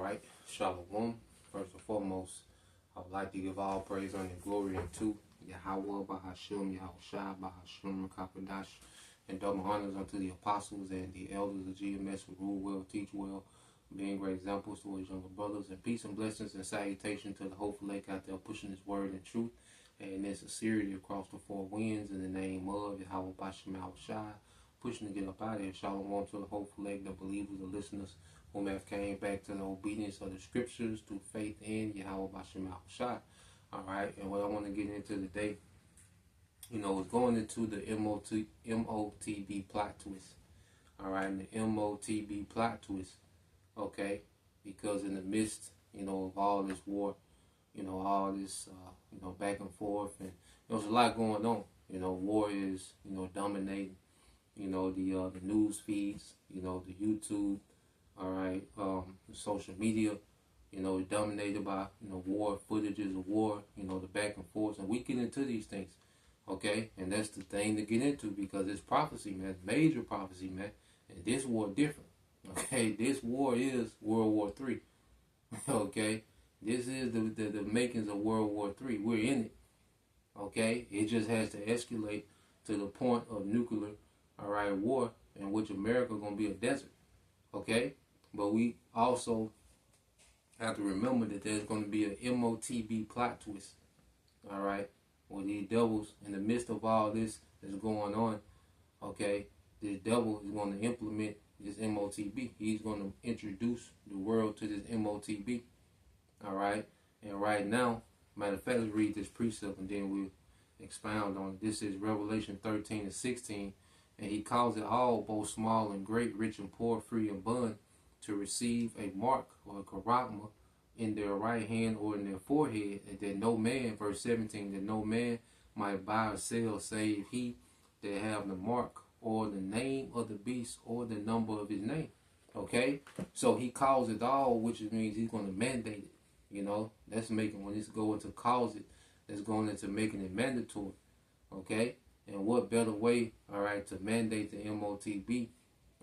right, Shalom. First and foremost, I would like to give all praise, honor, and glory unto Yahweh, Bahashim, Yahushua, Bahashim, Kapadash, and double honors unto the apostles and the elders of GMS who rule well, teach well, being great examples to his younger brothers, and peace and blessings and salutation to the hopeful lake out there pushing his word and truth and in sincerity across the four winds in the name of Yahweh, Bahashim, Yahushua, pushing to get up out of here. Shalom to the hopeful lake, the believers, the listeners, whom have came back to the obedience of the scriptures through faith in Yahweh Bashem Yahushua. Alright, and what I want to get into today, is going into the M.O.T.B plot twist. Alright, and the M.O.T.B plot twist. Okay, because in the midst, of all this war, all this, back and forth, and there's a lot going on. War is, dominating, the news feeds, the YouTube. All right, the social media, dominated by, war footages of war, the back and forth, and we get into these things, okay? And that's the thing to get into because it's prophecy, man, major prophecy, man. And this war different, okay? This war is World War III, okay? This is the makings of World War III. We're in it, okay? It just has to escalate to the point of nuclear, all right, war, in which America gonna be a desert, okay? But we also have to remember that there's going to be an M.O.T.B plot twist. All right? Where these devils, in the midst of all this that's going on, okay, this devil is going to implement this M.O.T.B. He's going to introduce the world to this M.O.T.B. All right? And right now, matter of fact, let's read this precept and then we'll expound on it. This is Revelation 13 and 16. And he calls it all, both small and great, rich and poor, free and bond, to receive a mark or a charagma in their right hand or in their forehead, and that no man, verse 17, that no man might buy or sell save he that have the mark or the name of the beast or the number of his name. Okay? So he calls it all, which means he's going to mandate it. That's making, when it's going to cause it, that's going into making it mandatory. Okay? And what better way, all right, to mandate the M.O.T.B.,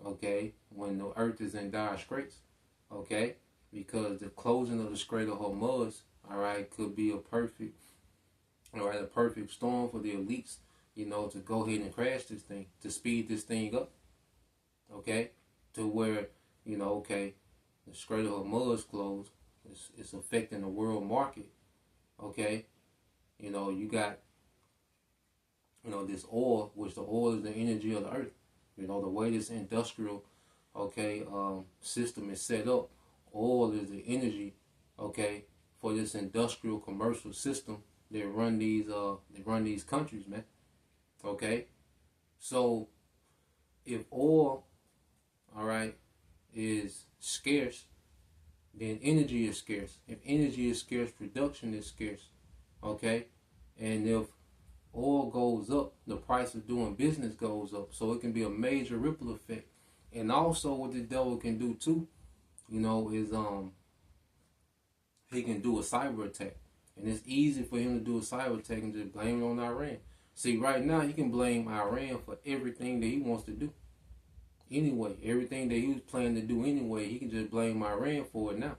okay, when the earth is in dire straits, okay, because the closing of the Strait of Hormuz, all right, could be a perfect storm for the elites, to go ahead and crash this thing, to speed this thing up, okay, to where, okay, the Strait of Hormuz closed, it's affecting the world market, okay, you got, this oil, which the oil is the energy of the earth. The way this industrial, okay, system is set up, oil is the energy, okay, for this industrial commercial system that run these countries, man. Okay, so if oil, all right, is scarce, then energy is scarce. If energy is scarce, production is scarce. Okay, and if oil goes up, the price of doing business goes up. So it can be a major ripple effect. And also what the devil can do too, is he can do a cyber attack. And it's easy for him to do a cyber attack and just blame it on Iran. See, right now he can blame Iran for everything that he wants to do. Anyway, everything that he was planning to do anyway, he can just blame Iran for it now.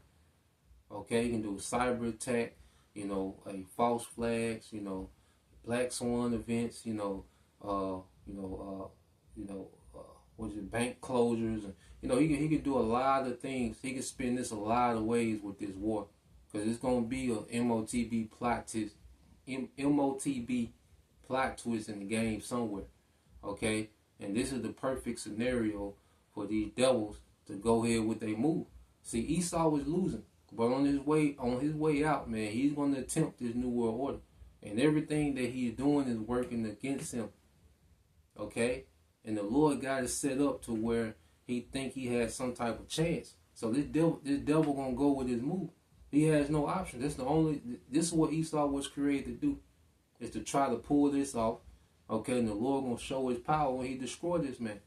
Okay, he can do a cyber attack, a false flags, Black Swan events, bank closures, and he could do a lot of things. He could spin this a lot of ways with this war, because it's gonna be a M.O.T.B plot twist, M.O.T.B plot twist in the game somewhere. Okay, and this is the perfect scenario for these devils to go ahead with their move. See, Esau was losing, but on his way out, man, he's gonna attempt this new world order. And everything that he's doing is working against him. Okay? And the Lord got it set up to where he think he has some type of chance. So this devil gonna go with his move. He has no option. This is what Esau was created to do. Is to try to pull this off. Okay, and the Lord gonna show his power when he destroy this man.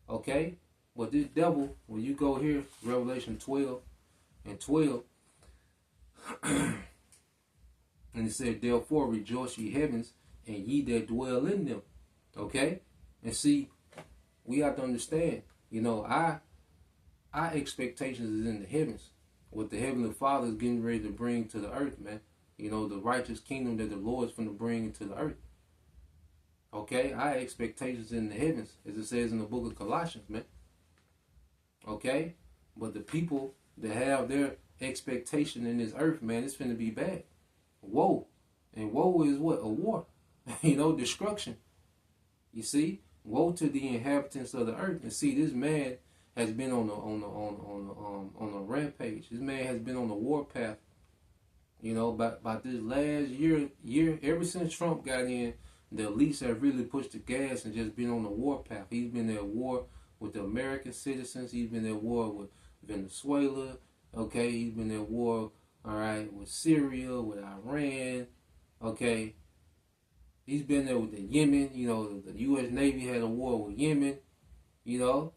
Okay? But this devil, when you go here, Revelation 12 and 12. And it said, therefore rejoice ye heavens, and ye that dwell in them. Okay? And see, we have to understand, our expectations is in the heavens. what the Heavenly Father is getting ready to bring to the earth, man. You know, the righteous kingdom that the Lord is going to bring into the earth. Okay, our expectations in the heavens, as it says in the book of Colossians, man. Okay, but the people that have their expectation in this earth, man, it's finna be bad. Woe. And woe is what? A war. You know, destruction. You see? Woe to the inhabitants of the earth. And see, this man has been on a rampage. This man has been on the war path. You know, about this last year, ever since Trump got in, the elites have really pushed the gas and just been on the war path. He's been at war with the American citizens. He's been at war with Venezuela. Okay, he's been at war, all right, with Syria, with Iran. Okay, he's been there with the Yemen. You know, the U.S. Navy had a war with Yemen. You know,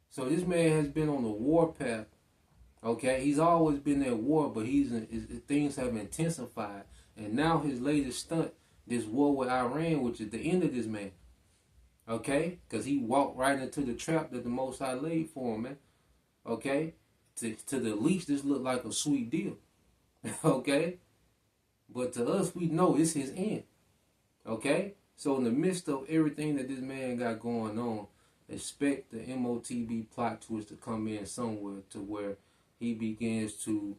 so this man has been on the war path. Okay, he's always been at war, but things have intensified, and now his latest stunt, this war with Iran, which is the end of this man. Okay, because he walked right into the trap that the Most High laid for him, man. Okay, to the least, this looked like a sweet deal. Okay, but to us, we know it's his end. Okay, so in the midst of everything that this man got going on, expect the M.O.T.B plot twist to come in somewhere to where he begins to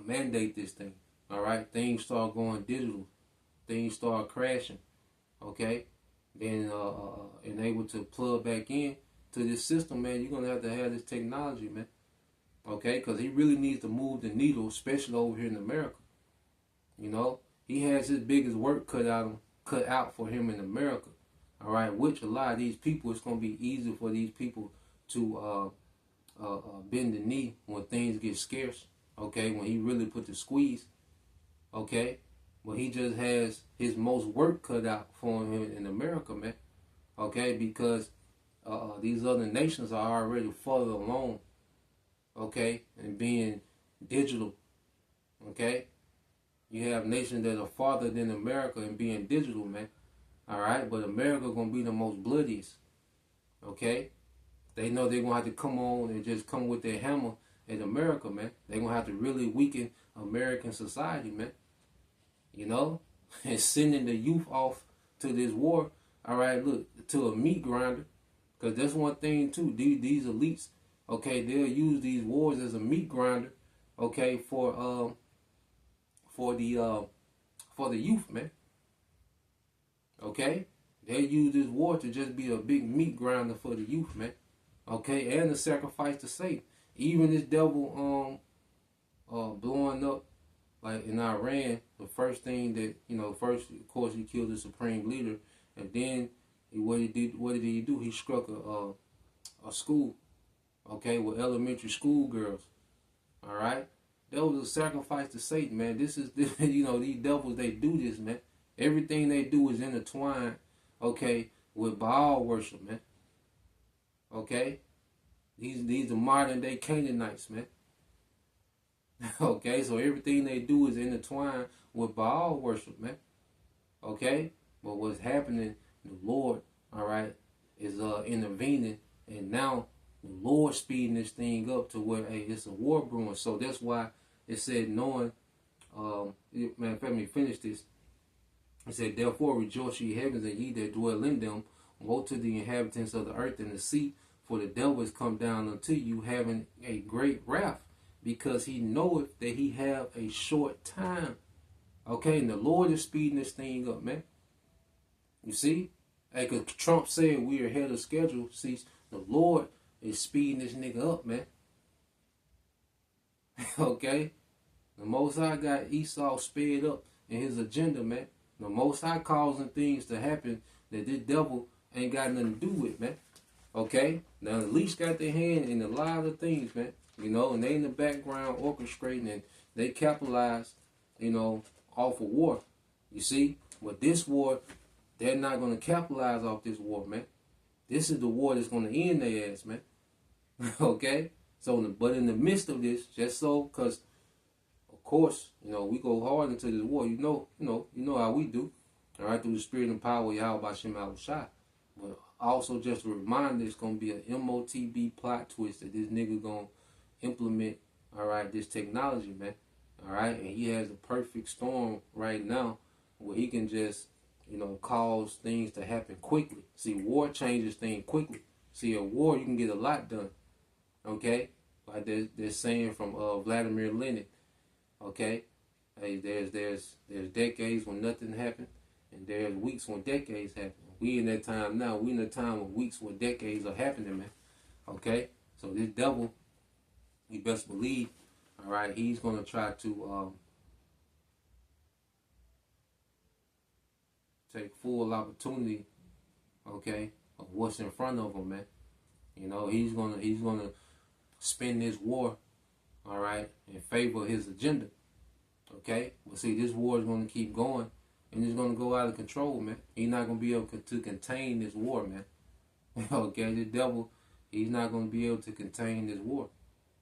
mandate this thing. All right, things start going digital, things start crashing. Okay, then and able to plug back in to this system, man. You're gonna have to have this technology, man. Okay, because he really needs to move the needle, especially over here in America. You know, he has his biggest work cut out for him in America. All right, which a lot of these people, it's gonna be easy for these people to bend the knee when things get scarce. Okay, when he really put the squeeze. Okay, but he just has his most work cut out for him in America, man. Okay, because these other nations are already further along. Okay, and being digital. Okay, you have nations that are farther than America in being digital, man. All right, but America gonna be the most bloodiest. Okay, they know they're gonna have to come on and just come with their hammer in America, man. They're gonna have to really weaken American society, man. You know, and sending the youth off to this war. All right, look, to a meat grinder, because that's one thing too. These elites, okay, they'll use these wars as a meat grinder, okay, for the youth, man. Okay, they use this war to just be a big meat grinder for the youth, man. Okay, and a sacrifice to Satan. Even this devil blowing up like in Iran, the first thing that, you know, first of course he killed the supreme leader, and then what did he do? He struck a school, okay, with elementary school girls. All right, that was a sacrifice to Satan, man. This is you know, these devils, they do this, man. Everything they do is intertwined, okay, with Baal worship, man. Okay, these are modern day Canaanites, man. Okay, so everything they do is intertwined with Baal worship, man. Okay, but what's happening, the Lord, all right, is intervening, and now the Lord speeding this thing up to where, hey, it's a war brewing. So that's why it said, knowing, man, let me finish this. It said, therefore rejoice ye heavens, and ye that dwell in them. Woe to the inhabitants of the earth and the sea, for the devil is come down unto you, having a great wrath, because he knoweth that he have a short time. Okay, and the Lord is speeding this thing up, man. You see? Like Trump said, we are ahead of schedule. See, the Lord is speeding this nigga up, man. Okay? The Most High got Esau sped up in his agenda, man. The Most High causing things to happen that this devil ain't got nothing to do with, man. Okay? Now, the least got their hand in a lot of things, man. You know, and they in the background orchestrating, and they capitalize, you know, off of war. You see? But this war, they're not going to capitalize off this war, man. This is the war that's going to end their ass, man. Okay? So, but in the midst of this, just so, because, of course, you know, we go hard into this war. You know how we do. All right? Through the spirit and power of Yahweh Shem Shai. But also just a reminder, it's going to be an M.O.T.B plot twist that this nigga going to implement, all right, this technology, man. All right, and he has a perfect storm right now where he can just, cause things to happen quickly. See, war changes things quickly. See, a war, you can get a lot done. Okay? Like they're saying from Vladimir Lenin. Okay? Hey, there's decades when nothing happened, and there's weeks when decades happen. We in that time now. We in the time of weeks when decades are happening, man. Okay? So this devil, you best believe, all right, he's going to try to take full opportunity, okay, of what's in front of him, man. He's gonna spin this war, all right, in favor of his agenda, okay. But see, this war is gonna keep going, and it's gonna go out of control, man. He's not gonna be able to contain this war, man. Okay, the devil, he's not gonna be able to contain this war,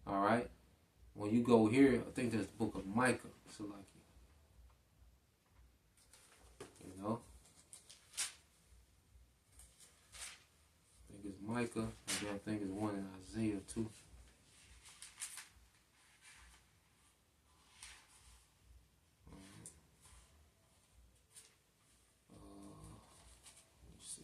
all right. When you go here, I think there's the book of Micah, so like, you know. It's Micah, and then I think it's one in Isaiah too. Let's see.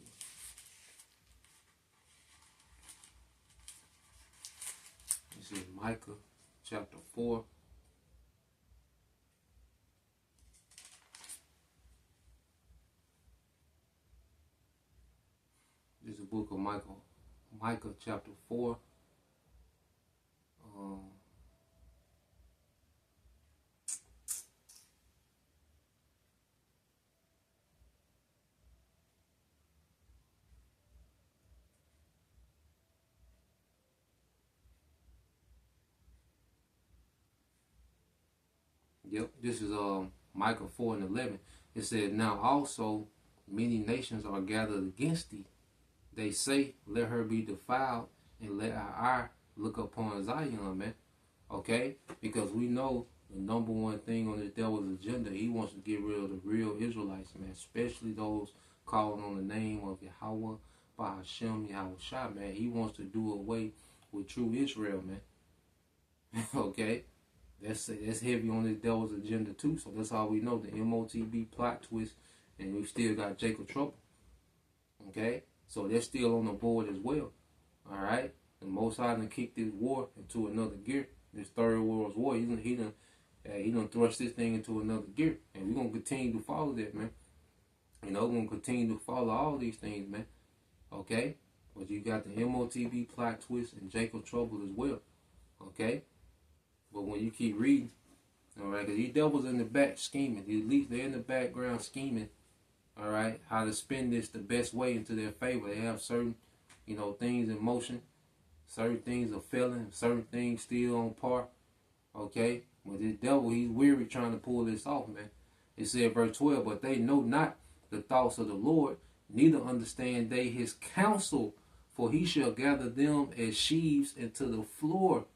This is Micah chapter 4. This is the book of Micah chapter 4. Yep, this is Micah 4 and 11. It said, "Now also many nations are gathered against thee. They say, let her be defiled, and let our eye look upon Zion," man. Okay? Because we know the number one thing on the devil's agenda, he wants to get rid of the real Israelites, man. Especially those calling on the name of Yahweh, Bahashem, Yahushua, man. He wants to do away with true Israel, man. Okay? That's heavy on the devil's agenda too. So that's how we know the M.O.T.B plot twist, and we still got Jacob Trouble. Okay? So they're still on the board as well. All right? The Most High done kicked this war into another gear. This Third World War, he done thrust this thing into another gear. And we're going to continue to follow that, man. We're going to continue to follow all these things, man. Okay? But you got the M.O.T.B plot twist and Jacob Trouble as well. Okay? But when you keep reading, all right, because these devils in the back scheming. At least they're in the background scheming, all right, how to spin this the best way into their favor. They have certain, things in motion. Certain things are failing. Certain things still on par. Okay? But this devil, he's weary trying to pull this off, man. It said, verse 12, "But they know not the thoughts of the Lord, neither understand they his counsel, for he shall gather them as sheaves into the floor."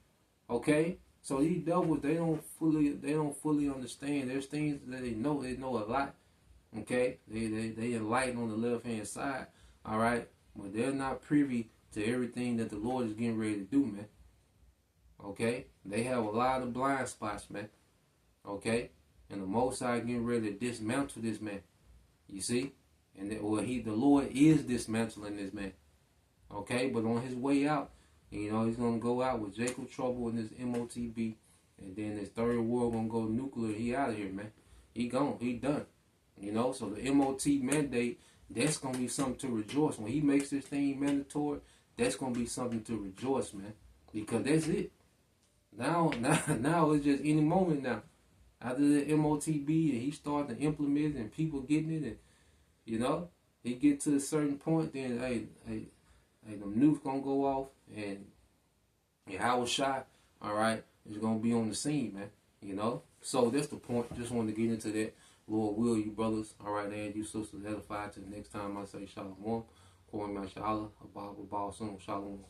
Okay? So these devils, they don't fully understand. There's things that they know a lot. Okay? They enlighten on the left hand side. All right? But they're not privy to everything that the Lord is getting ready to do, man. Okay? They have a lot of blind spots, man. Okay? And the Most High getting ready to dismantle this man. You see? And the Lord is dismantling this man. Okay? But on his way out, he's going to go out with Jacob Trouble and this M.O.T.B. And then this third world going to go nuclear. He out of here, man. He gone. He done. So the M.O.T. mandate, that's going to be something to rejoice. When he makes this thing mandatory, that's going to be something to rejoice, man. Because that's it. Now it's just any moment now. After the M.O.T.B. and he starting to implement it and people getting it, and, he get to a certain point, then, hey, the nukes going to go off, and Howard shot, all right, is going to be on the scene, man, So that's the point. Just wanted to get into that. Lord will, you brothers, all right, and you sisters, edified to the next time I say shalom. Calling my shalom, abba, soon, shalom.